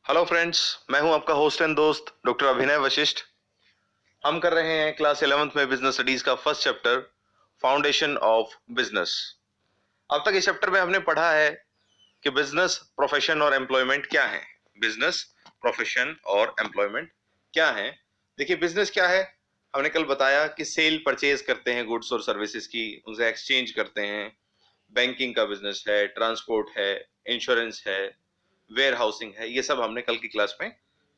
Hello friends, मैं हूं आपका होस्ट एंड दोस्त डॉक्टर अभिनय वशिष्ठ। हम कर रहे हैं क्लास 11th में बिजनेस स्टडीज का first chapter foundation of business. अब तक इस चैप्टर में हमने पढ़ा है कि बिजनेस, प्रोफेशन और एम्प्लॉयमेंट क्या है। बिजनेस, प्रोफेशन और एम्प्लॉयमेंट क्या है। देखिए, बिजनेस क्या है, हमने कल बताया कि सेल परचेज करते हैं गुड्स और सर्विसेज की, उनसे एक्सचेंज करते हैं। बैंकिंग का बिजनेस है, ट्रांसपोर्ट है, इंश्योरेंस है, वेयर हाउसिंग है, ये सब हमने कल की क्लास में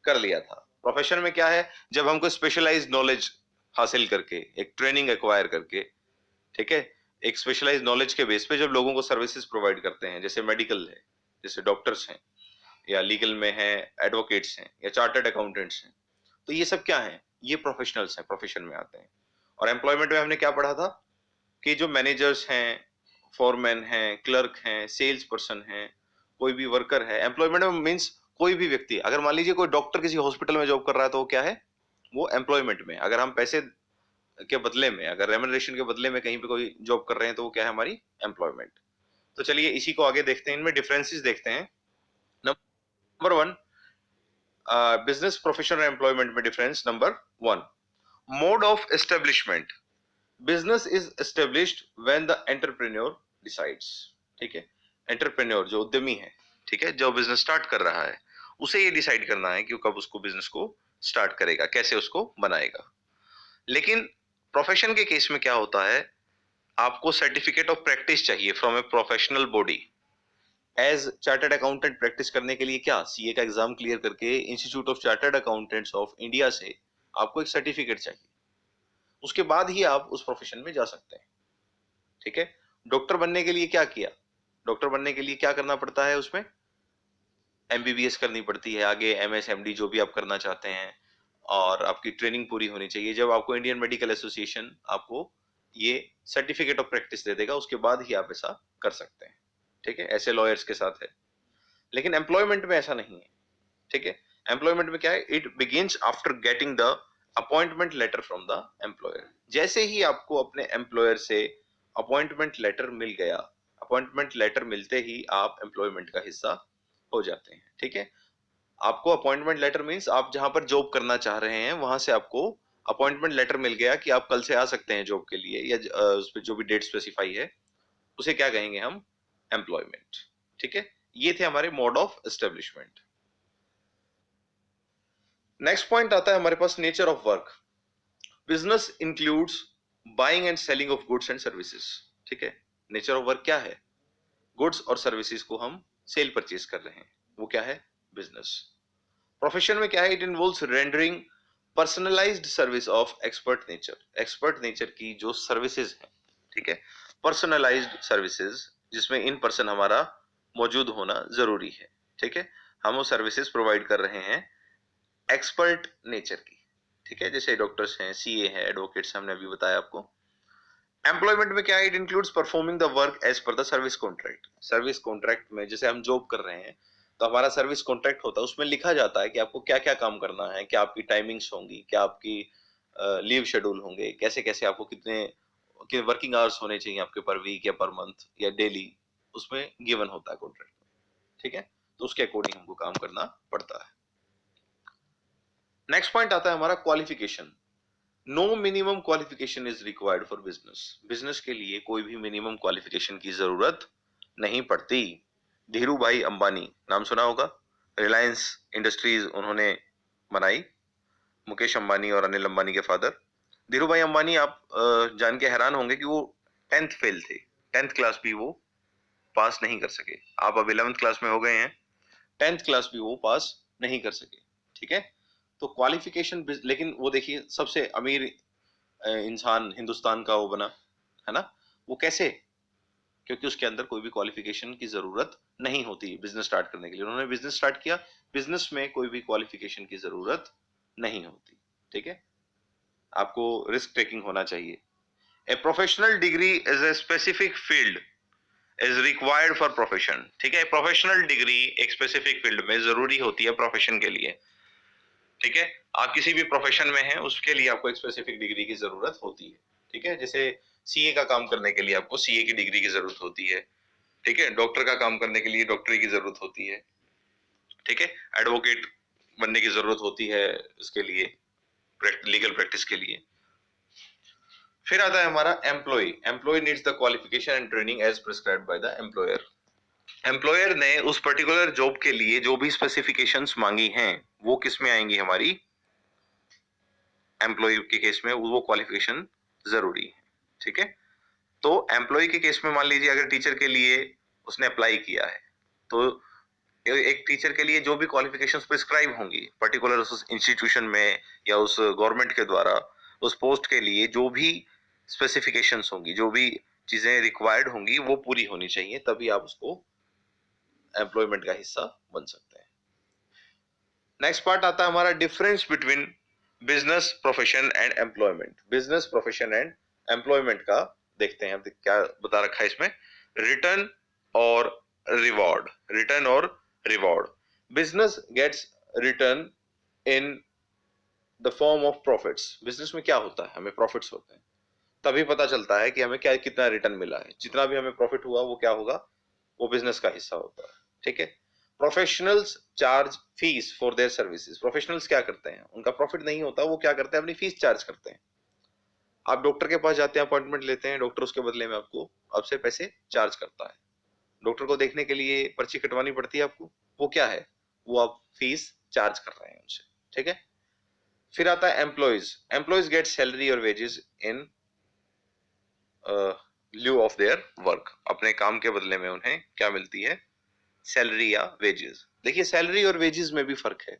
कर लिया था। प्रोफेशन में क्या है, जब हमको स्पेशलाइज्ड नॉलेज हासिल करके, एक ट्रेनिंग एक्वायर करके, ठीक है, एक स्पेशलाइज्ड नॉलेज के बेस पे जब लोगों को सर्विसेज प्रोवाइड करते हैं, जैसे मेडिकल है, जैसे डॉक्टर्स हैं, या लीगल में है, एडवोकेट्स हैं, या चार्टर्ड अकाउंटेंट्स हैं, तो ये सब क्या है, ये प्रोफेशनल्स हैं, प्रोफेशन में आते हैं। और एम्प्लॉयमेंट में हमने क्या पढ़ा था कि जो मैनेजर्स हैं, फॉरमैन हैं, क्लर्क हैं, सेल्स पर्सन हैं, कोई भी वर्कर है, एम्प्लॉयमेंट में मीन्स कोई भी व्यक्ति। अगर मान लीजिए कोई डॉक्टर किसी हॉस्पिटल में जॉब कर रहा है तो वो क्या है, वो एम्प्लॉयमेंट में। अगर हम पैसे के बदले में, अगर रेमुनरेशन के बदले में कहीं पे कोई जॉब कर रहे हैं तो वो क्या है, हमारी एम्प्लॉयमेंट। तो चलिए इसी को आगे देखते हैं, इनमें डिफरेंसेस देखते हैं। नंबर वन, बिजनेस, प्रोफेशनल और एम्प्लॉयमेंट में difference number one, mode of establishment. Business is established when the entrepreneur decides. ठीक है, एंटरप्रेन्योर जो उद्यमी है, ठीक है, जो बिजनेस स्टार्ट कर रहा है, उसे ये डिसाइड करना है कि वो कब उसको बिजनेस को स्टार्ट करेगा, कैसे उसको बनाएगा। लेकिन प्रोफेशन के केस में क्या होता है, आपको सर्टिफिकेट ऑफ प्रैक्टिस चाहिए from a professional body. As chartered accountant practice करने के लिए क्या, सीए का एग्जाम क्लियर करके institute of chartered accountants of India से आपको एक सर्टिफिकेट चाहिए, उसके बाद ही आप उस प्रोफेशन में जा सकते हैं। ठीक है, डॉक्टर बनने के लिए क्या किया, डॉक्टर बनने के लिए क्या करना पड़ता है, उसमें एमबीबीएस करनी पड़ती है, आगे एमएस एमडी जो भी आप करना चाहते हैं, और आपकी ट्रेनिंग पूरी होनी चाहिए। जब आपको इंडियन मेडिकल एसोसिएशन आपको ये सर्टिफिकेट ऑफ प्रैक्टिस दे देगा, उसके बाद ही आप ऐसा कर सकते हैं। ठीक है, ऐसे लॉयर्स के साथ है। लेकिन एम्प्लॉयमेंट में ऐसा नहीं है। ठीक है, एम्प्लॉयमेंट में क्या है, it begins after getting the appointment letter from the employer. जैसे ही आपको अपने एम्प्लॉयर से अपॉइंटमेंट लेटर मिल गया, अपॉइंटमेंट लेटर मिलते ही आप एम्प्लॉयमेंट का हिस्सा हो जाते हैं। ठीक है, आपको अपॉइंटमेंट लेटर मींस आप जहां पर जॉब करना चाह रहे हैं वहां से आपको अपॉइंटमेंट लेटर मिल गया कि आप कल से आ सकते हैं जॉब के लिए, या उस पर जो भी डेट स्पेसिफाई है उसे क्या कहेंगे हम, एम्प्लॉयमेंट। ठीक है, ये थे हमारे mode of establishment. Next point आता है हमारे पास, nature of work. Business includes buying and selling of goods and services. ठीक है, नेचर ऑफ वर्क क्या है, गुड्स और सर्विसेज को हम सेल परचेज कर रहे हैं, वो क्या है, बिजनेस। प्रोफेशन में क्या है, it involves rendering personalised service of expert nature. Expert nature की जो सर्विसेज हैं, ठीक है, पर्सनलाइज्ड सर्विसेज, जिसमें इन पर्सन हमारा मौजूद होना जरूरी है। ठीक है, हम वो सर्विसेज प्रोवाइड कर रहे हैं एक्सपर्ट नेचर की। ठीक है, जैसे डॉक्टर्स हैं, सीए है, एडवोकेट्स, हमने अभी बताया आपको। एम्प्लॉयमेंट में क्या है, it includes performing the work as per the service contract. Service contract में जैसे हम जॉब कर रहे हैं तो हमारा सर्विस कॉन्ट्रैक्ट होता है, उसमें लिखा जाता है कि आपको क्या क्या काम करना है, क्या आपकी टाइमिंग्स होंगी, क्या आपकी लीव शेड्यूल होंगे, कैसे कैसे आपको कितने वर्किंग आवर्स होने चाहिए आपके पर वीक या पर मंथ या डेली, उसमें गिवन होता है कॉन्ट्रैक्ट में। ठीक है, तो उसके अकॉर्डिंग हमको काम करना पड़ता है। नेक्स्ट पॉइंट आता है हमारा qualification. No minimum qualification is required for business. Business के लिए कोई भी मिनिमम क्वालिफिकेशन की जरूरत नहीं पड़ती। धीरू भाई अंबानी नाम सुना होगा, रिलायंस इंडस्ट्रीज उन्होंने बनाई, मुकेश अंबानी और अनिल अंबानी के फादर। धीरू भाई अंबानी, आप जान के हैरान होंगे कि वो 10th फेल थे, 10th क्लास भी वो पास नहीं कर सके। आप अब 11th क्लास में हो गए हैं, 10th क्लास भी वो पास नहीं कर सके। ठीक है, तो क्वालिफिकेशन, लेकिन वो देखिए सबसे अमीर इंसान हिंदुस्तान का वो बना, है ना, वो कैसे, क्योंकि उसके अंदर कोई भी क्वालिफिकेशन की जरूरत नहीं होती बिजनेस स्टार्ट करने के लिए। उन्होंने बिजनेस स्टार्ट किया, बिजनेस में कोई भी क्वालिफिकेशन की जरूरत नहीं होती। ठीक है, आपको रिस्क टेकिंग होना चाहिए। A professional degree is a specific field is required for profession. ठीक है, प्रोफेशनल डिग्री एक स्पेसिफिक फील्ड में जरूरी होती है प्रोफेशन के लिए। ठीक है, आप किसी भी प्रोफेशन में हैं उसके लिए आपको एक स्पेसिफिक डिग्री की जरूरत होती है। ठीक है, जैसे सीए का काम करने के लिए आपको सीए की डिग्री की जरूरत होती है। ठीक है, डॉक्टर का काम करने के लिए डॉक्टरी की जरूरत होती है। ठीक है, एडवोकेट बनने की जरूरत होती है इसके लिए, लीगल प्रैक्टिस के लिए। फिर आता है हमारा employee. Employee needs the qualification and training as prescribed by the employer. Employer ने उस पर्टिकुलर जॉब के लिए जो भी स्पेसिफिकेशंस मांगी हैं वो किस में आएंगी, हमारी एम्प्लॉय के केस में वो क्वालिफिकेशन जरूरी है। ठीक है, तो एम्प्लॉय के केस में मान लीजिए अगर टीचर के लिए उसने अप्लाई किया है तो एक टीचर के लिए जो भी क्वालिफिकेशंस प्रिस्क्राइब होंगी पर्टिकुलर उस इंस्टीट्यूशन में या उस गवर्नमेंट के द्वारा उस पोस्ट के लिए जो भी स्पेसिफिकेशंस होंगी, जो भी चीजें रिक्वायर्ड होंगी वो पूरी होनी चाहिए, तभी आप उसको एम्प्लॉयमेंट का हिस्सा बन सकते हैं। नेक्स्ट पार्ट आता है हमारा difference between business profession and employment. Business profession and employment का देखते हैं क्या बता रखा है इसमें, रिटर्न और रिवॉर्ड। रिटर्न और reward. Business gets return in the form of profits. Business में क्या होता है, हमें प्रॉफिट्स होते हैं, तभी पता चलता है कि हमें क्या कितना रिटर्न मिला है। जितना भी हमें प्रॉफिट हुआ वो क्या होगा, वो बिजनेस का हिस्सा होता है। ठीक है, professionals charge fees for their services. Professionals क्या करते हैं, उनका प्रॉफिट नहीं होता, वो क्या करते हैं, अपनी फीस चार्ज करते हैं। आप डॉक्टर के पास जाते हैं, अपॉइंटमेंट लेते हैं, डॉक्टर उसके बदले में आपको आपसे पैसे चार्ज करता है। डॉक्टर को देखने के लिए पर्ची कटवानी पड़ती है आपको, वो क्या है, वो आप फीस चार्ज कर रहे हैं उनसे। ठीक है, फिर आता है एम्प्लॉयज। एम्प्लॉयज गेट सैलरी और wages in lieu of their work. अपने काम के बदले में उन्हें क्या मिलती है, सैलरी या वेजेस। देखिए सैलरी और वेजेस में भी फर्क है।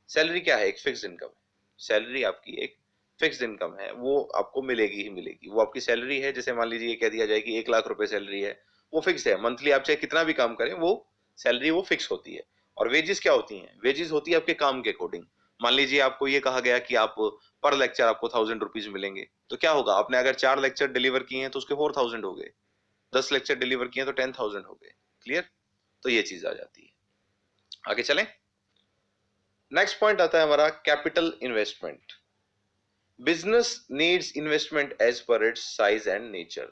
सैलरी क्या है, एक फिक्स्ड इनकम है। सैलरी आपकी एक फिक्स्ड इनकम है, वो आपको मिलेगी ही मिलेगी, वो आपकी सैलरी है। जैसे मान लीजिए कह दिया जाए कि 1 लाख रुपए सैलरी है, वो फिक्स है, मंथली आप चाहे कितना भी काम करें वो सैलरी वो फिक्स होती है। और वेजेस क्या होती हैं, वेजेस होती है आपके काम के अकॉर्डिंग। मान लीजिए आपको ये कहा गया कि आप पर लेक्चर आपको 1000 रुपीज मिलेंगे, तो क्या होगा, आपने अगर 4 लेक्चर डिलीवर किए हैं तो उसके 4000 हो गए, 10 लेक्चर डिलीवर किए तो 10,000 हो गए। क्लियर, तो ये चीज आ जाती है। आगे चलें। नेक्स्ट पॉइंट आता है हमारा capital investment. Business needs investment as per its size and nature.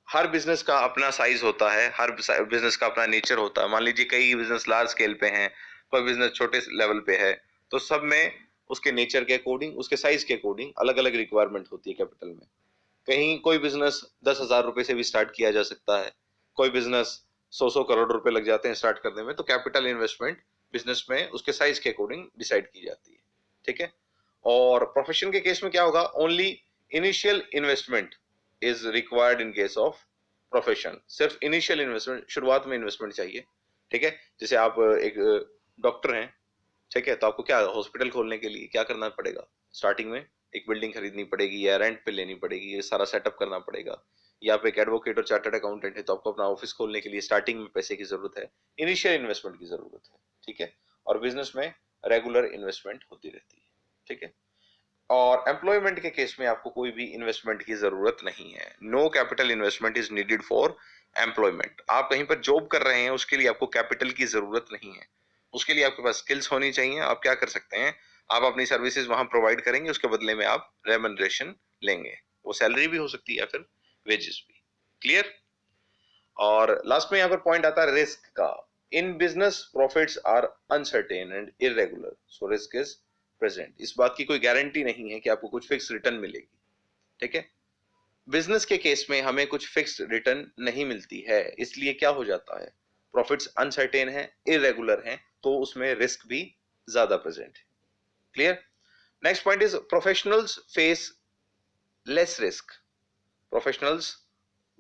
हर बिजनेस का अपना साइज होता है, हर बिजनेस का अपना नेचर होता है। मान लीजिए कई बिजनेस लार्ज स्केल पे हैं, कोई बिजनेस छोटे लेवल पे है, तो सब में उसके नेचर के अकॉर्डिंग, उसके साइज के अकॉर्डिंग अलग अलग रिक्वायरमेंट होती है कैपिटल में। कहीं कोई बिजनेस 10,000 रुपए से भी स्टार्ट किया जा सकता है, कोई बिजनेस 100 करोड़ रुपए लग जाते हैं स्टार्ट करने में। तो कैपिटल इन्वेस्टमेंट बिजनेस में उसके साइज के अकॉर्डिंग डिसाइड की जाती है। ठीक है, और प्रोफेशन के केस में क्या होगा, only initial investment is required in case of profession. सिर्फ इनिशियल इन्वेस्टमेंट, शुरुआत में इन्वेस्टमेंट चाहिए। ठीक है, जैसे आप एक डॉक्टर हैं, ठीक है, तो आपको क्या हॉस्पिटल खोलने के लिए क्या करना पड़ेगा, स्टार्टिंग में एक बिल्डिंग खरीदनी पड़ेगी या रेंट पे लेनी पड़ेगी, ये सारा सेटअप करना पड़ेगा। या आप एक एडवोकेट और चार्टर्ड अकाउंटेंट है तो आपको अपना ऑफिस खोलने के लिए स्टार्टिंग में पैसे की जरूरत है, इनिशियल इन्वेस्टमेंट की जरूरत है। ठीक है, और बिजनेस में रेगुलर इन्वेस्टमेंट होती रहती है। ठीक है, और एम्प्लॉयमेंट के केस में आपको कोई भी इन्वेस्टमेंट की जरूरत नहीं है। No capital investment is needed for employment. आप कहीं पर जॉब कर रहे हैं, उसके लिए आपको कैपिटल की जरूरत नहीं है। उसके लिए आपके पास स्किल्स होनी चाहिए। आप क्या कर सकते हैं, आप अपनी सर्विसेज वहां प्रोवाइड करेंगे, उसके बदले में आप रेमनरेशन लेंगे। वो सैलरी भी हो सकती है या फिर वेजेस भी। क्लियर। और लास्ट में यहाँ पर पॉइंट आता है रिस्क का। In business profits are uncertain and irregular, so risk is present. इस बात की कोई गारंटी नहीं है कि आपको कुछ फिक्स रिटर्न मिलेगी। ठीक है, बिजनेस के केस में हमें कुछ फिक्स रिटर्न नहीं मिलती है, इसलिए क्या हो जाता है, प्रॉफिट्स अनसर्टेन है, इरेगुलर है, तो उसमें रिस्क भी ज्यादा प्रेजेंट है। Clear. Next point is professionals face less risk. Professionals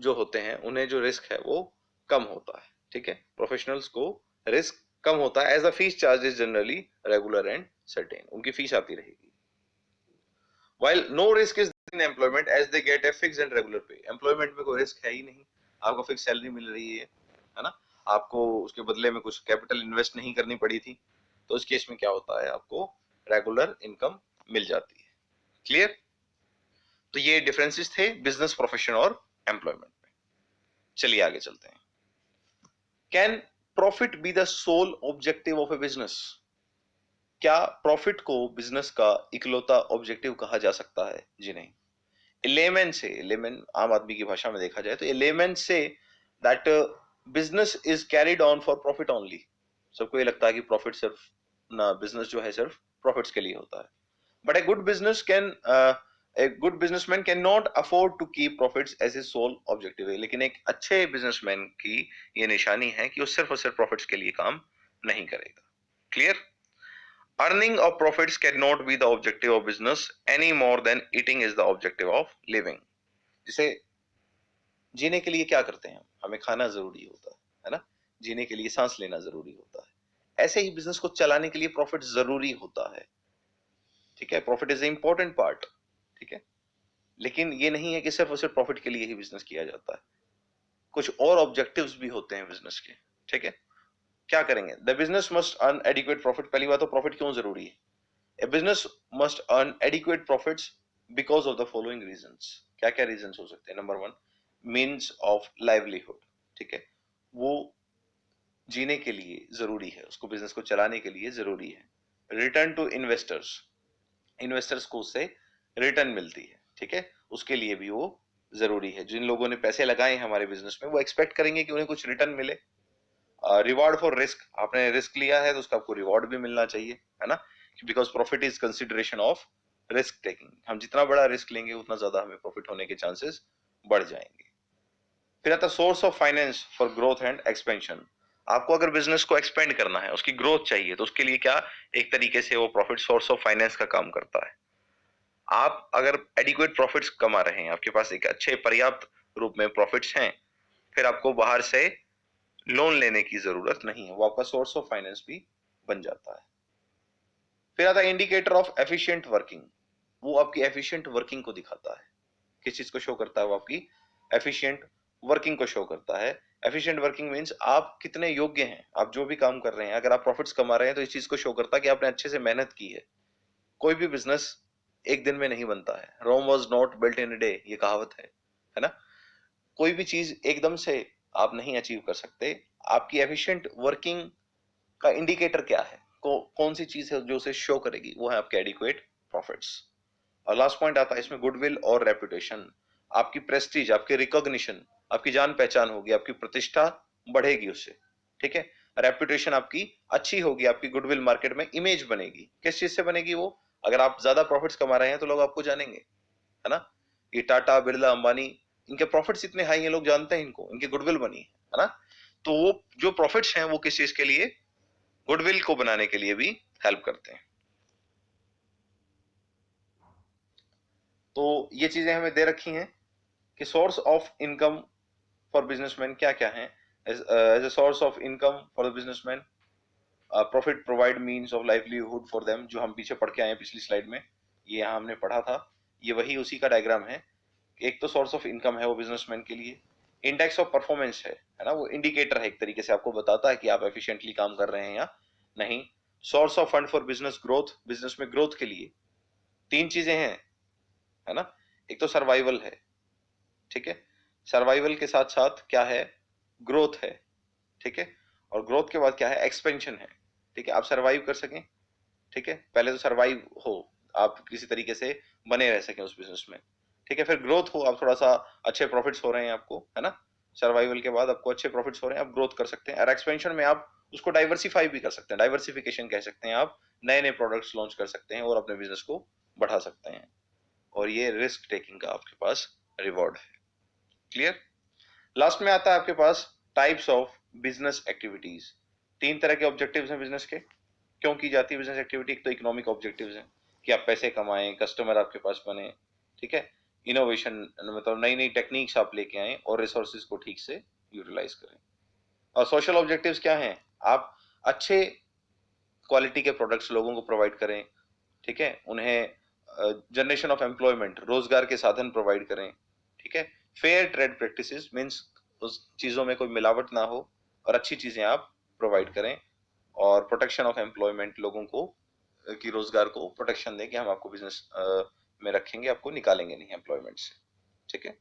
जो होते हैं उन्हें जो रिस्क है वो कम होता है। ठीक है, प्रोफेशनल्स को रिस्क कम होता है, as the fees charge is generally regular and certain, उनकी फीस आती रहेगी। while no risk is in employment as they get a fixed and regular pay। Employment में कोई रिस्क है ही नहीं, आपको फिक्स सैलरी मिल रही है ना, आपको उसके बदले में कुछ कैपिटल इन्वेस्ट नहीं करनी पड़ी थी, तो उस केस में क्या होता है, आपको रेगुलर इनकम मिल जाती है। क्लियर। तो ये डिफरेंसेस थे बिजनेस, प्रोफेशन और एम्प्लॉयमेंट में। चलिए आगे चलते हैं। Can profit be the sole objective of a business. क्या प्रॉफिट को बिजनेस का इकलौता ऑब्जेक्टिव कहा जा सकता है? जी नहीं। लेमन से, लेमन आम आदमी की भाषा में देखा जाए तो lemon say that business is carried on for profit only. सबको ये लगता है कि प्रॉफिट सिर्फ ना, बिजनेस जो है सिर्फ प्रॉफिट्स के लिए होता है। But a good businessman can not afford to keep profits as a sole objective है। लेकिन एक अच्छे बिजनेसमैन की ये निशानी है कि वो सिर्फ और सिर्फ प्रॉफिट्स के लिए काम नहीं करेगा। Clear? Earning of profits can not be the objective of business any more than eating is the objective of living. जिसे जीने के लिए क्या करते हैं, हमें खाना जरूरी होता है ना, जीने के लिए सांस लेना जरूरी होता है। ऐसे ही बिजनेस को चलाने के लिए प्रॉफिट जरूरी होता है। ठीक है, प्रॉफिट इज इंपॉर्टेंट पार्ट। ठीक है, लेकिन ये नहीं है कि सिर्फ और सिर्फ प्रॉफिट के लिए ही बिजनेस किया जाता है, कुछ और ऑब्जेक्टिव्स भी होते हैं बिजनेस के। ठीक है, क्या करेंगे? The business must earn adequate profit. पहली बात तो प्रॉफिट क्यों जरूरी है? A business must earn adequate profits because of the following reasons. क्या क्या रीजंस हो सकते हैं? Number one, means of livelihood. ठीक है, वो जीने के लिए जरूरी है, उसको बिजनेस को चलाने के लिए जरूरी है। रिटर्न टू इन्वेस्टर्स, इन्वेस्टर्स को उससे रिटर्न मिलती है। ठीक है, उसके लिए भी वो जरूरी है। जिन लोगों ने पैसे लगाए हैं हमारे बिजनेस में, वो एक्सपेक्ट करेंगे कि उन्हें कुछ रिटर्न मिले। रिवॉर्ड फॉर रिस्क, आपने रिस्क लिया है तो उसका आपको रिवॉर्ड भी मिलना चाहिए, है ना, because profit is consideration of risk taking. हम जितना बड़ा रिस्क लेंगे उतना ज्यादा हमें प्रॉफिट होने के चांसेस बढ़ जाएंगे। फिर आता source of finance for growth and expansion. आपको अगर बिजनेस को एक्सपेंड करना है, उसकी ग्रोथ चाहिए, तो उसके लिए क्या, एक तरीके से वो प्रॉफिट सोर्स ऑफ फाइनेंस का काम करता है। आप अगर एडिक्वेट प्रॉफिट्स कमा रहे हैं, आपके पास एक अच्छे पर्याप्त रूप में प्रॉफिट्स हैं, फिर आपको बाहर से लोन लेने की जरूरत नहीं है, वो आपका सोर्स ऑफ फाइनेंस भी बन जाता है। फिर आता है इंडिकेटर ऑफ एफिशिएंट वर्किंग। वो आपकी एफिशिएंट वर्किंग को दिखाता है। किस चीज को शो करता है? वो आपकी एफिशिएंट वर्किंग को शो करता है। एफिशिएंट वर्किंग मींस आप कितने योग्य हैं, आप जो भी काम कर रहे हैं, अगर आप प्रॉफिट्स कमा रहे हैं तो इस चीज को शो करता है कि आपने अच्छे से मेहनत की है। कोई भी बिजनेस एक दिन में नहीं बनता है। Rome was not built in a day, ये कहावत है ना। कोई भी चीज एकदम से आप नहीं अचीव कर सकते। आपकी एफिशिएंट वर्किंग का इंडिकेटर क्या है, कौन सी चीज है जो उसे शो करेगी? वो है आपके एडिक्वेट प्रॉफिट्स। और लास्ट पॉइंट आता है इसमें गुडविल और रेपुटेशन। आपकी प्रेस्टीज, आपकी रिकॉग्निशन, आपकी जान पहचान होगी, आपकी प्रतिष्ठा बढ़ेगी उससे। ठीक है, रेपुटेशन आपकी अच्छी होगी, आपकी गुडविल मार्केट में इमेज बनेगी। किस चीज से बनेगी वो? अगर आप ज्यादा प्रॉफिट्स कमा रहे हैं तो लोग आपको जानेंगे, है ना। ये टाटा, बिरला, अंबानी, इनके प्रॉफिट्स इतने हाई हैं, लोग जानते हैं इनको, इनकी गुडविल बनी है ना। तो वो जो प्रॉफिट्स हैं वो किस चीज के लिए? गुडविल को बनाने के लिए भी हेल्प करते हैं। तो ये चीजें हमें दे रखी हैं कि source of income for businessman क्या क्या है। As a source of income for the businessman, profit provide means of livelihood for them, जो हम पीछे पढ़ के आए हैं पिछली स्लाइड में, ये यहाँ हमने पढ़ा था, ये वही उसी का डायग्राम है। एक तो सोर्स ऑफ इनकम है वो बिजनेसमैन के लिए। इंडेक्स ऑफ परफॉर्मेंस है ना, वो इंडिकेटर है, एक तरीके से आपको बताता है कि आप एफिशिएंटली काम कर रहे हैं या नहीं। Source of fund for business growth, business में ग्रोथ के लिए तीन चीजें हैं, है ना। एक तो सर्वाइवल है, ठीक है, सर्वाइवल के साथ साथ क्या है? ग्रोथ है। ठीक है, और ग्रोथ के बाद क्या है? एक्सपेंशन है। ठीक है, आप सर्वाइव कर सकें, ठीक है, पहले तो सर्वाइव हो, आप किसी तरीके से बने रह सकें उस बिजनेस में। ठीक है, फिर ग्रोथ हो, आप थोड़ा सा अच्छे प्रॉफिट्स हो रहे हैं आपको, है ना। सर्वाइवल के बाद आपको अच्छे प्रॉफिट्स हो रहे हैं, आप ग्रोथ कर सकते हैं। और एक्सपेंशन में आप उसको डाइवर्सिफाई भी कर सकते हैं, डाइवर्सिफिकेशन कह सकते हैं। आप नए नए प्रोडक्ट्स लॉन्च कर सकते हैं और अपने बिजनेस को बढ़ा सकते हैं। और ये रिस्क टेकिंग का आपके पास रिवॉर्ड है। क्लियर? लास्ट में आता है आपके पास टाइप्स ऑफ बिजनेस एक्टिविटीज। तीन तरह के ऑब्जेक्टिव्स हैं बिजनेस के। क्यों की जाती है बिजनेस एक्टिविटी? एक तो इकोनॉमिक ऑब्जेक्टिव्स हैं कि आप पैसे कमाएं, कस्टमर आपके पास बने, ठीक है, इनोवेशन मतलब नई नई टेक्निक्स आप लेके आए और रिसोर्सेज को ठीक से यूटिलाइज करें। और सोशल ऑब्जेक्टिव्स क्या हैं? आप अच्छे क्वालिटी के प्रोडक्ट्स लोगों को प्रोवाइड करें, ठीक है, उन्हें जनरेशन ऑफ एम्प्लॉयमेंट, रोजगार के साधन प्रोवाइड करें, ठीक है। फेयर ट्रेड प्रैक्टिसेस मींस उस चीजों में कोई मिलावट ना हो और अच्छी चीजें आप प्रोवाइड करें। और प्रोटेक्शन ऑफ एम्प्लॉयमेंट, लोगों को की रोजगार को प्रोटेक्शन दें कि हम आपको बिजनेस में रखेंगे, आपको निकालेंगे नहीं एम्प्लॉयमेंट से, ठीक है।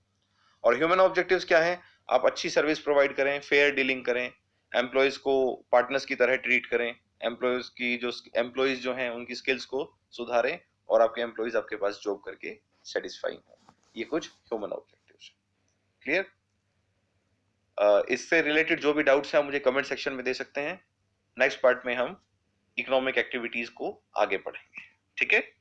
और ह्यूमन ऑब्जेक्टिव्स क्या है? आप अच्छी सर्विस प्रोवाइड करें, फेयर डीलिंग करें, एम्प्लॉयज को पार्टनर्स की तरह ट्रीट करें, एम्प्लॉयज जो हैं उनकी स्किल्स को सुधारें और आपके एम्प्लॉयज आपके पास जॉब करके सेटिस्फाई हो। ये कुछ ह्यूमन ऑब्जेक्टिव्स। क्लियर? इससे रिलेटेड जो भी डाउट्स हैं मुझे कमेंट सेक्शन में दे सकते हैं। नेक्स्ट पार्ट में हम इकोनॉमिक एक्टिविटीज को आगे पढ़ेंगे। ठीक है।